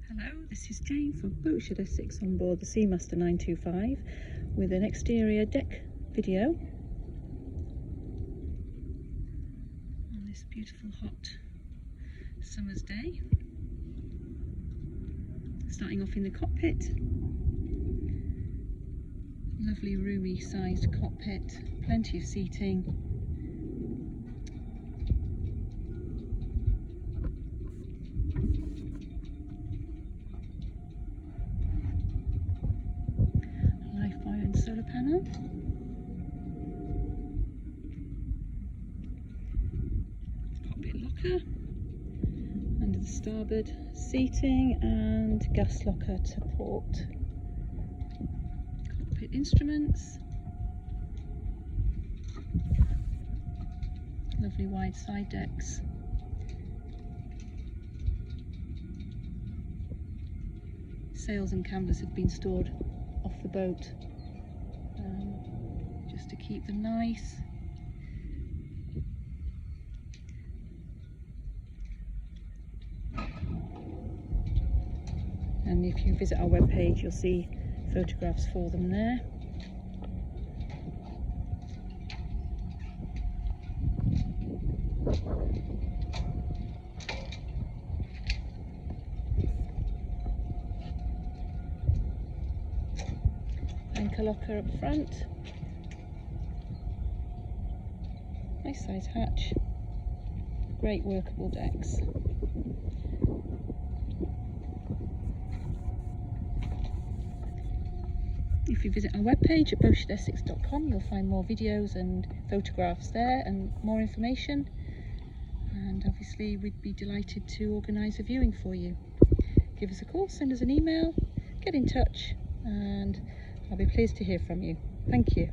Hello, this is Jane from Boatshed Essex on board the Seamaster 925 with an exterior deck video on this beautiful hot summer's day. Starting off in the cockpit, lovely roomy sized cockpit, plenty of seating. Solar panel, cockpit locker under the starboard seating and gas locker to port, cockpit instruments, lovely wide side decks, sails and canvas have been stored off the boat just to keep them nice. And if you visit our webpage, you'll see photographs for them there. Anchor locker up front. Nice size hatch, great workable decks. If you visit our webpage at boatshedessex.com, you'll find more videos and photographs there and more information. And obviously we'd be delighted to organise a viewing for you. Give us a call, send us an email, get in touch, and I'll be pleased to hear from you. Thank you.